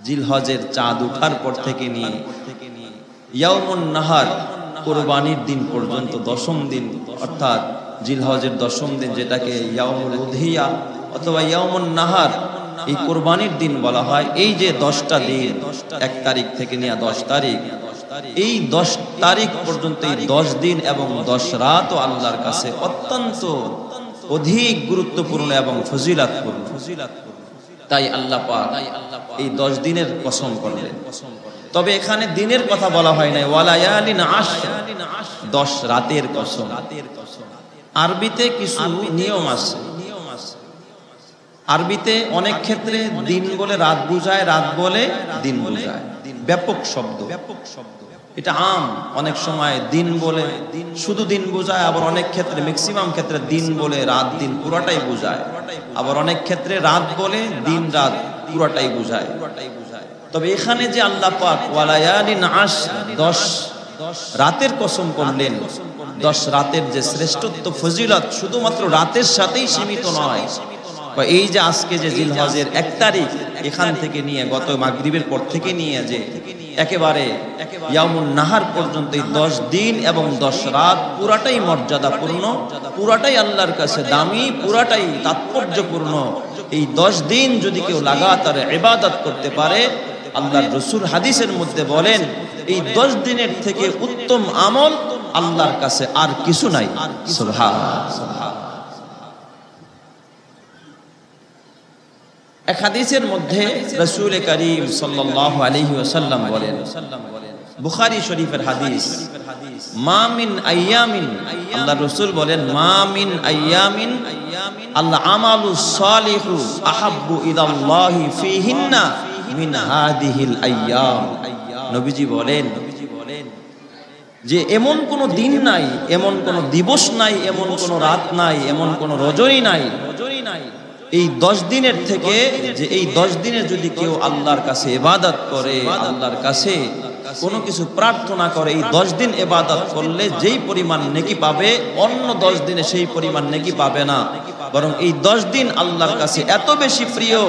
জিলহজের চাঁদ ওঠার পর থেকে নিয়ে ইয়াউমুন নাহার কুরবানির দিন পর্যন্ত 10ম দিন, অর্থাৎ জিলহজের 10ম দিন, যেটাকে ইয়াউমুল উদহিয়া অথবা ইয়াউমুন নাহার, এই কুরবানির দিন বলা হয়। এই যে 10টা দিন, 1 তারিখ থেকে নিয়ে 10 তারিখ, এই 10 তারিখ পর্যন্ত এই 10 দিন এবং 10 রাতও আল্লাহর কাছে অত্যন্ত অধিক গুরুত্বপূর্ণ এবং ফজিলাতপূর্ণ। তাই আল্লাহ পাক এই 10 দিনের কসম করলেন। তবে এখানে দিনের কথা বলা হয় নাই, ওয়ালায়ালিন আশর, 10 রাতের কসম। আরবিতে কিছু নিয়ম আছে। আরবিতে অনেক ক্ষেত্রে দিন বলে রাত বুঝায়, রাত বলে দিন বুঝায়, ব্যাপক শব্দ। এটা আম। অনেক সময় দিন বলে শুধু দিন বুঝায়, আবার অনেক ক্ষেত্রে ম্যাক্সিমাম ক্ষেত্রে দিন বলে রাত দিন পুরাটাই বুঝায়, আবার অনেক ক্ষেত্রে রাত বলে দিন রাত পুরাটাই বুঝায়। তবে এখানে যে আল্লাহ পাক ওয়ালায়ালিন আশর, 10 রাতের কসম করলেন, 10 রাতের যে শ্রেষ্ঠত্ব ফজিলত শুধুমাত্র রাতের সাথেই সীমিত নয়। এই যে আজকে যে জিলহজের 1 তারিখ, এখান থেকে নিয়ে গত মাগরিবের পর থেকে নিয়ে যে একেবারে ইয়াউমুন নাহার পর্যন্ত এই 10 দিন এবং 10 রাত পুরাটাই মর্যাদাপূর্ণ, পুরাটাই আল্লাহর কাছে দামি, পুরাটাই তাৎপর্যপূর্ণ। এই 10 দিন যদি কেউ লাগাতার ইবাদত করতে পারে, আল্লাহর রাসূল হাদিসের মধ্যে বলেন, এই 10 দিনের থেকে উত্তম আমল আল্লাহর কাছে আর কিছু নাই। সুবহানাল্লাহ। এক হাদিসের মধ্যে রাসূল করিম সাল্লাল্লাহু আলাইহি ওয়াসাল্লাম বলেন, বুখারী শরীফের হাদিস, মা মিন আইয়ামিন, আল্লাহর রাসূল বলেন, মা মিন আইয়ামিন আল আমালুস সালিহু আহাব্বু ইলাল্লাহি ফিহিন্না মিন হাদিহিল আইয়াম। নবীজি বলেন যে এমন কোন দিন নাই, এমন কোন দিবস নাই, এমন কোন রাত নাই, এমন কোন রজনী নাই এই 10 দিনের থেকে, যে এই 10 দিনে যদি কেউ আল্লাহর কাছে ইবাদত করে, আল্লাহর কাছে কোনো কিছু প্রার্থনা করে, এই 10 দিন ইবাদত করলে যেই পরিমাণ নেকি পাবে, অন্য 10 দিনে সেই পরিমাণ নেকি পাবে না। বরং এই 10 দিন আল্লাহর কাছে এত বেশি প্রিয়,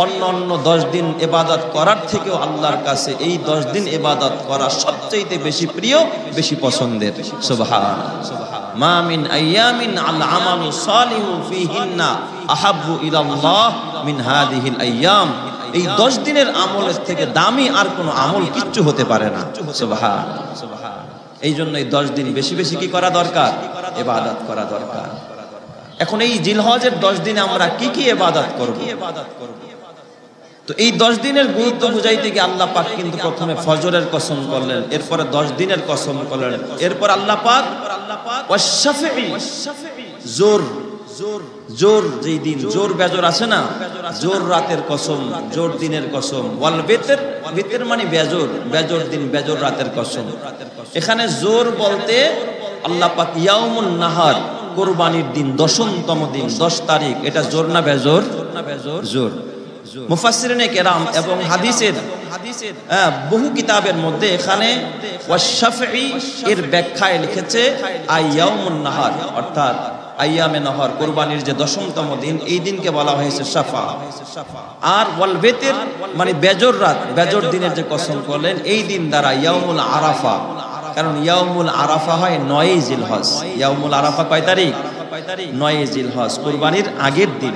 অন্য 10 দিন ইবাদত করার থেকেও আল্লাহর কাছে এই 10 দিন ইবাদত করা সবচেয়ে বেশি প্রিয়, বেশি পছন্দের। সুবহানাল্লাহ। মা মিন আইয়ামিন আল আমালু সালিহু ফিহিন্না আহাব্বু ইলাল্লাহ মিন হাদিহিল আইয়াম। এই 10 দিনের আমলের থেকে দামি আর কোনো আমল কিচ্ছু হতে পারে না। সুবহানাল্লাহ। এই জন্য এই 10 দিন বেশি বেশি কি করা দরকার? ইবাদত করা দরকার। এখন এই জিলহজের 10 দিনে আমরা কি কি ইবাদত করব? তো এই 10 দিনের গুরুত্ব বুঝাইতে গিয়ে আল্লাহ পাক কিন্তু প্রথমে ফজরের কসম করলেন, এরপরে 10 দিনের কসম করলেন, এরপর আল্লাহ পাক ওয়াশফি, জোর জোর যেই দিন জোর বেজর আছে না, জোর রাতের কসম, জোর দিনের কসম, ওয়াল বিতর, বিতর মানে বেজর, বেজর দিন বেজর রাতের কসম। এখানে জোর বলতে আল্লাহ পাক ইয়াউমুন নাহার, কুরবানির দিন 10তম দিন, 10 তারিখ, এটা জোর না বেজর? জোর। মুফাসসিরিনে কেরাম এবং হাদিসের বহু কিতাবের মধ্যে এখানে ওয়াশফি এর ব্যাখ্যায় লিখেছে আইয়াউমুন নাহার, অর্থাৎ আইয়ামে নাহার, কুরবানির যে 10তম দিন, এই দিনকে বলা হয়েছে শাফা। আর ওয়াল বিতর মানে বেজর রাত, বেজর দিনের যে কসম করলেন, এই দিন দ্বারা ইয়াউমুল আরাফা, কারণ ইয়াউমুল আরাফা হয় 9 জিলহজ। ইয়াউমুল আরাফা কয় তারিখ? 9 জিলহজ, কুরবানির আগের দিন।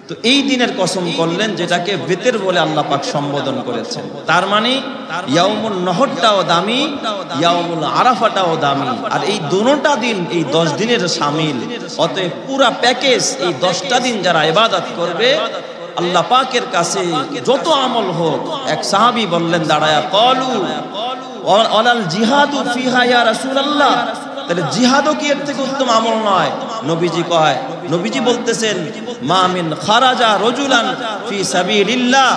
তো এই দিনের কসম করলেন, যেটাকে বিতর বলে আল্লাহ পাক সম্বোধন করেছেন। তার মানে ইয়াউমুন নহরটাও দামি, ইয়াউমুল আরাফাটাও দামি, আর এই দুটোটা দিন এই 10 দিনের শামিল। অতএব পুরা প্যাকেজ এই 10টা দিন যারা ইবাদত করবে, আল্লাহ পাকের কাছে যত আমল হোক, এক সাহাবী বললেন দাঁড়ায়া, ক্বালু ওয়ালাল জিহাদু ফিহা ইয়া রাসূলুল্লাহ, তাহলে জিহাদও কি এর থেকে উত্তম আমল নয়? নবীজি কয়, নবীজি বলতেছেন, মা মিন খারাজা রাজুলান ফি সাবিলিল্লাহ,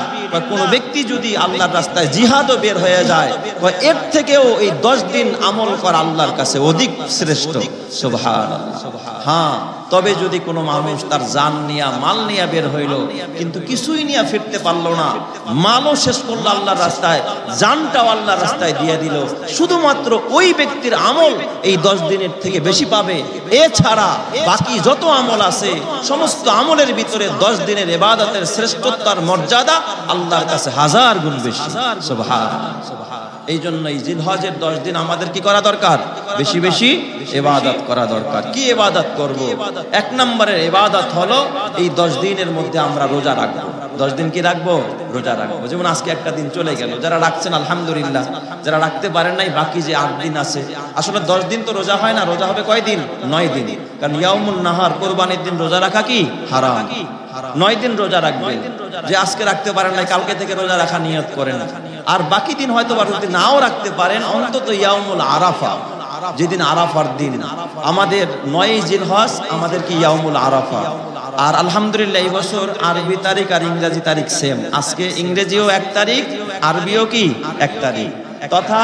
কোন ব্যক্তি যদি আল্লাহর রাস্তায় জিহাদও বের হয়ে যায়, এর থেকেও এই 10 দিন আমল করা আল্লাহর কাছে অধিক শ্রেষ্ঠ। সুবহানাল্লাহ। হ্যাঁ, তবে যদি কোনো মানুষ তার জান নিয়া মাল নিয়া বের হইল কিন্তু কিছুই নিয়ে ফিরতে পারলো না, মালও শেষ করলো আল্লাহর রাস্তায়, জানটাও আল্লাহর রাস্তায় দিয়ে দিল, শুধুমাত্র ওই ব্যক্তির আমল এই 10 দিনের থেকে বেশি পাবে। এছাড়া বাকি যত আমল আছে সমস্ত আমলের ভিতরে 10 দিনের ইবাদতের শ্রেষ্ঠতার মর্যাদা আল্লাহর কাছে 1000 গুণ বেশি। সুবহানাল্লাহ। এই জন্য এই জিলহজের 10 দিন আমাদের কি করা দরকার? বেশি বেশি ইবাদত করা দরকার। কি ইবাদত করব? 1 নম্বরের ইবাদত হলো এই 10 দিনের মধ্যে আমরা রোজা রাখবো। 10 দিন কি রাখবো? রোজা রাখবো। যেমন আজকে একটা দিন চলে গেল, যারা রাখছেন আলহামদুলিল্লাহ, যারা রাখতে পারেন নাই বাকি যে 8 দিন আছে, আসলে 10 দিন তো রোজা হয় না, রোজা হবে কয় দিন? 9 দিন। কারণ ইয়াউমুন নাহার, কুরবানির দিন রোজা রাখা কি হারাম। 9 দিন রোজা রাখবেন। যে আজকে রাখতে পারেন নাই কালকে থেকে রোজা রাখা নিয়ত করেন। আর বাকি দিন হয়তো যদি নাও রাখতে পারেন, অন্তত ইয়াউমুল আরাফা, যেদিন আরাফার দিন, আমাদের 9 জিলহজ আমাদের কি ইয়াউমুল আরাফা। আর আলহামদুলিল্লাহ এই বছর আরবি তারিখ আর ইংরেজি তারিখ সেম। আজকে ইংরেজিও 1 তারিখ, আরবিও কি 1 তারিখ, তথা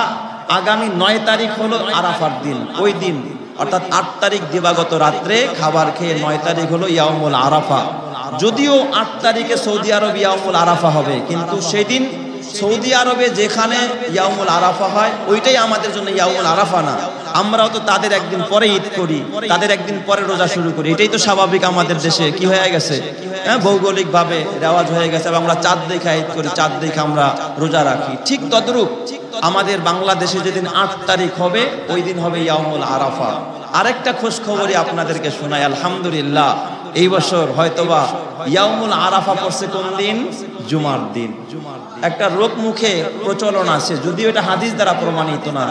আগামী 9 তারিখ হলো আরাফার দিন। ওই দিন অর্থাৎ 8 তারিখ দিবাগত রাত্রে খাবার খেয়ে 9 তারিখ হলো ইয়াউমুল আরাফা। যদিও 8 তারিখে সৌদি আরব ইয়াউমুল আরাফা হবে, কিন্তু সেই দিন সৌদি আরবে যেখানে ইয়াউমুল আরাফা হয় ওইটাই আমাদের জন্য ইয়াউমুল আরাফা না। আমরাও তো তাদের একদিন পরে ঈদ করি, তাদের একদিন পরে রোজা শুরু করি। এটাই তো স্বাভাবিক আমাদের দেশে কি হয়ে গেছে, হ্যাঁ, ভৌগোলিক ভাবে রেওয়াজ হয়ে গেছে। এবং আমরা চাঁদ দেখে ঈদ করি, চাঁদ দেখে আমরা রোজা রাখি। ঠিক তদ্রূপ আমাদের বাংলাদেশে যেদিন 8 তারিখ হবে ওই দিন হবে ইয়াউমুল আরাফা। আরেকটা খোঁজ খবরই আপনাদেরকে শোনাই, আলহামদুলিল্লাহ এই বছর হয়তোবা ইয়াউমুল আরাফা পড়ছে কোন দিন? জুমার দিন। একটা রোগ মুখে প্রচলন আছে, যদিও এটা হাদিস দ্বারা প্রমাণিত না,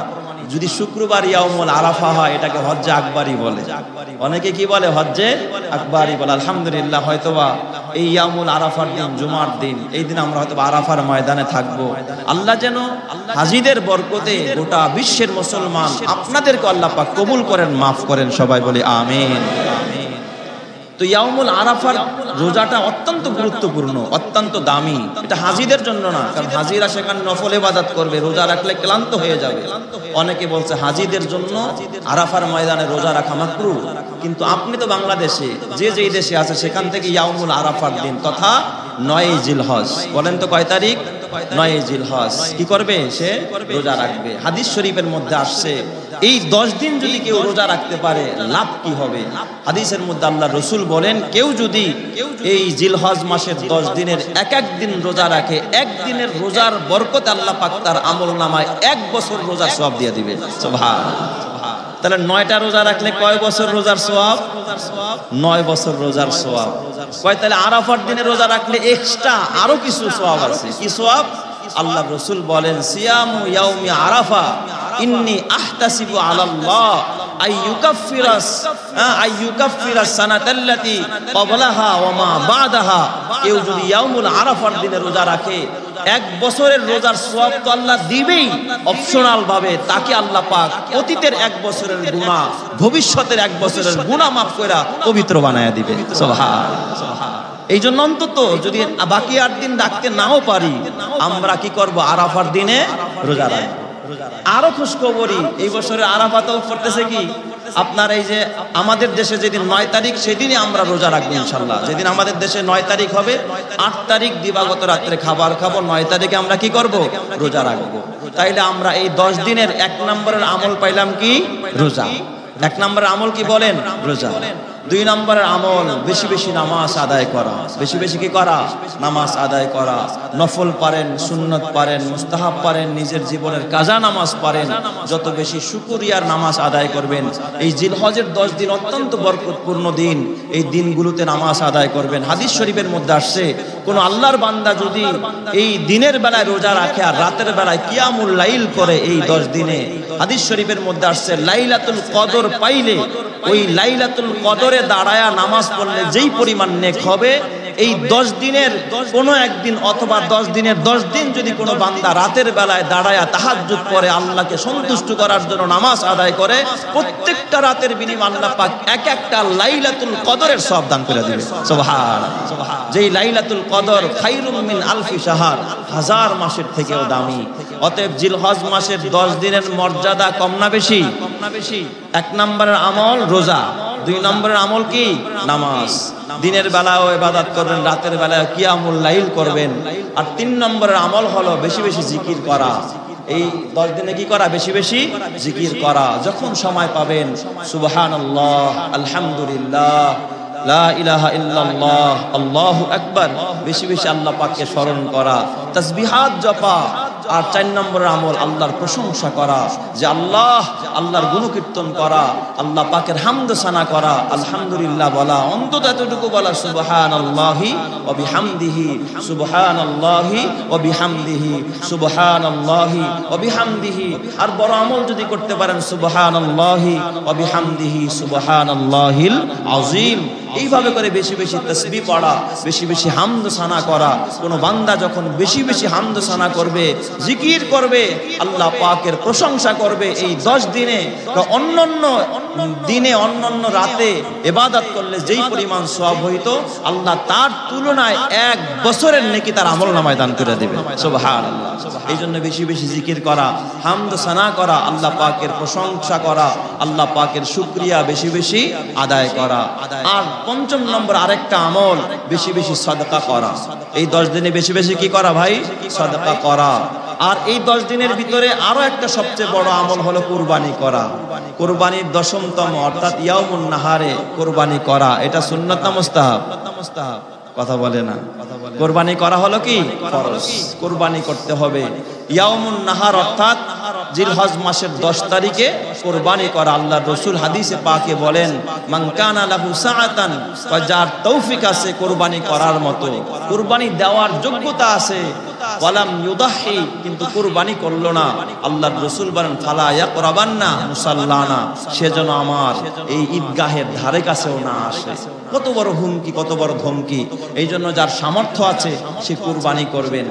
যদি শুক্রবার ইয়াউমুল আরাফা হয় এটাকে হজ্জে আকবরী বলে। অনেকে কি বলে? হজ্জে আকবরী বলে। আলহামদুলিল্লাহ হয়তোবা এই ইয়াউমুল আরাফার দিন, জুমার দিন, এই দিন আমরা হয়তো আরাফার ময়দানে থাকবো। আল্লাহ যেন হাজিদের বরকতে গোটা বিশ্বের মুসলমান আপনাদেরকে আল্লাহ পাক কবুল করেন, মাফ করেন, সবাই বলি আমিন। তো ইয়াউমুল আরাফার রোজাটা অত্যন্ত গুরুত্বপূর্ণ, অত্যন্ত দামি। এটা হাজিদের জন্য না, কারণ হাজিরা সেখানে নফল ইবাদত করবে, রোজা রাখলে ক্লান্ত হয়ে যাবে। অনেকে বলছে হাজিদের জন্য আরাফার ময়দানে রোজা রাখা মাকরুহ। কিন্তু আপনি তো বাংলাদেশে, যে যেই দেশে আছে সেখান থেকে ইয়াউমুল আরাফার দিন তথা 9 জিলহজ, বলেন তো কয় তারিখ? 9 জিলহজ কি করবে? সে রোজা রাখবে। হাদিস শরীফের মধ্যে আসছে এই 10 দিন যদি কেউ রোজা রাখতে পারে লাভ কি হবে। হাদিসের মধ্যে আল্লাহ রসুল বলেন, কেউ যদি এই জিলহজ মাসের 10 দিনের এক দিন রোজা রাখে, 1 দিনের রোজার বরকতে আল্লাহ পাক তার আমলনামায় 1 বছর রোজার সওয়াব দিয়ে দিবে। সুবহানাল্লাহ। তাহলে 9টা রোজা রাখলে কয় বছর রোজার সওয়াব? 9 বছর রোজার সওয়াব। কয় তাহলে আরাফার দিনে রোজা রাখলে এক্সট্রা আরো কিছু সওয়াব আছে। কি সওয়াব? আল্লাহ রাসূল বলেন, সিয়ামু ইয়াউমি আরাফা ইন্নী আহতাসিবু আলাল্লাহ আইয়ুকাফিরাস সানাতাল্লাতী ক্বাবলাহা ওয়া মা বাদাহা। কেউ যদি ইয়াউমুল আরাফার দিনে রোজা রাখে 1 বছরের রোজার সওয়াব তো আল্লাহ দিবেই, অপশনাল ভাবে তাকে আল্লাহ পাক অতীতের 1 বছরের গুনাহ, ভবিষ্যতের 1 বছরের গুনাহ মাফ কইরা পবিত্র বানায়া দিবে। সুবহানাল্লাহ। এই জন্য অন্তত যদি বাকি 8 দিন রাখতে নাও পারি, আমরা কি করব? আরাফার দিনে রোজা রাখবো। আরো খুশ খবরই, এই বছরের আরাফাতেও পড়তেছে কি আপনার, এই যে আমাদের দেশে যেদিন 9 তারিখ সেদিনই আমরা রোজা রাখবো ইনশাল্লাহ। যেদিন আমাদের দেশে 9 তারিখ হবে, 8 তারিখ দিবাগত রাত্রে খাবার খাবো, 9 তারিখে আমরা কি করব? রোজা রাখবো। তাইলে আমরা এই 10 দিনের 1 নম্বরের আমল পাইলাম কি? রোজা। 1 নম্বরের আমল কি বলেন? রোজা। 2 নম্বরের আমল বেশি বেশি নামাজ আদায় করা। বেশি বেশি কি করা? নামাজ আদায় করা। নফল পারেন, সুন্নত পারেন, মুস্তাহাব পারেন, নিজের জীবনের কাজা নামাজ পারেন, যত বেশি শুকরিয়ার নামাজ আদায় করবেন। এই জিলহজের 10 দিন অত্যন্ত বরকতপূর্ণ দিন, এই দিনগুলোতে নামাজ আদায় করবেন। হাদিস শরীফের মধ্যে আসছে, কোন আল্লাহর বান্দা যদি এই দিনের বেলায় রোজা রাখে আর রাতের বেলায় কিয়ামুল লাইল করে এই 10 দিনে, হাদিস শরীফের মধ্যে আসছে লাইলাতুল কদর পাইলে, ওই লাইলাতুল কদরে দাঁড়ায়া নামাজ পড়লে যেই পরিমাণ নেক হবে, এই 10 দিনের কোন একদিন অথবা 10 দিনের 10 দিন যদি কোনো বান্দা রাতের বেলায় দাঁড়ায়া তাহাজ্জুদ করে আল্লাহকে সন্তুষ্ট করার জন্য নামাজ আদায় করে, প্রত্যেকটা রাতের বিনিময়ে আল্লাহ পাক এক একটা লাইলাতুল কদরের সওয়াব দান করে দিবে। সুবহানাল্লাহ। যেই লাইলাতুল কদর খায়রুম মিন আলফি শাহর, 1000 মাসের থেকেও দামি। অতএব জিলহজ মাসের 10 দিনের মর্যাদা কম না বেশি? 1 নম্বরের আমল রোজা। 2 নম্বরের আমল কি? নামাজ। দিনের বেলাও ইবাদত করবেন, রাতের বেলায় কিয়ামুল লাইল করবেন। আর 3 নম্বরের আমল হলো বেশি বেশি জিকির করা। এই 10 দিনে কি করা? বেশি বেশি জিকির করা। যখন সময় পাবেন সুবহানাল্লাহ, আলহামদুলিল্লাহ, লা ইলাহা ইল্লাল্লাহ, আল্লাহু আকবার, বেশি বেশি আল্লাহ পাককে স্মরণ করা, তাসবিহাত জপা। আর 4 নম্বরের আমল আল্লাহর প্রশংসা করা, যে আল্লাহর গুণকীর্তন করা, আল্লাহ পাকের হামদ সানা করা, আলহামদুলিল্লাহ বলা, অন্তত এতটুকু বলা সুবহানাল্লাহি ওয়া বিহামদিহি, সুবহানাল্লাহি ওয়া বিহামদিহি, সুবহানাল্লাহি ওয়া বিহামদিহি। আর বড় আমল যদি করতে পারেন সুবহানাল্লাহি ওয়া বিহামদিহি, সুবহানাল্লাহিল আযীম। এইভাবে করে বেশি বেশি তাসবিহ পড়া, বেশি বেশি হামদ সানা করা। কোন বান্দা যখন বেশি বেশি হামদ সানা করবে, জিকির করবে, আল্লাহ পাকের প্রশংসা করবে, এই 10 দিনে অন্যান্য দিনে অন্যান্য রাতে ইবাদত করলে যেই পরিমাণ সওয়াব হইতো, আল্লাহ তার তুলনায় 1 বছরের নেকি তার আমলনামায় দান করে দেবে। সুবহানাল্লাহ। এই জন্য বেশি বেশি জিকির করা, হামদ সানা করা, আল্লাহ পাকের প্রশংসা করা, আল্লাহ পাকের শুকরিয়া বেশি বেশি আদায় করা। আর 5 নম্বর আরেকটা আমল, বেশি বেশি সাদকা করা। এই 10 দিনে বেশি বেশি কি করা ভাই? সাদকা করা। আর এই 10 দিনের ভিতরে আরো একটা সবচেয়ে বড় আমল হলো কুরবানি করা। কুরবানির 10মতম অর্থাৎ ইয়াউমুন নাহারে কুরবানি করা। এটা সুন্নাত না মুস্তাহাব? কথা বলে না। কুরবানি করা হলো কি? ফরজ। কুরবানি করতে হবে। ইয়াউমুন নাহার অর্থাৎ জিলহজ মাসের 10 তারিখে কুরবানি করা। আল্লাহর রাসূল হাদিসে পাকে বলেন, মান কানা লাহু সাআতান, যার তৌফিক আছে কুরবানি করার মতো, কুরবানি দেওয়ার যোগ্যতা আছে, ওয়ালাম ইউদাহি, কিন্তু কুরবানি করলো না, আল্লাহর রাসূল বলেন ফালা ইয়াকরাবান্না মুসাল্লানা, সেজন্য আমার এই ঈদগাহের ধারে কাছেও না আসে। কত বড় হুমকি, কত বড় ধমকি! এই জন্য যার সামর্থ্য আছে সে কুরবানি করবেন।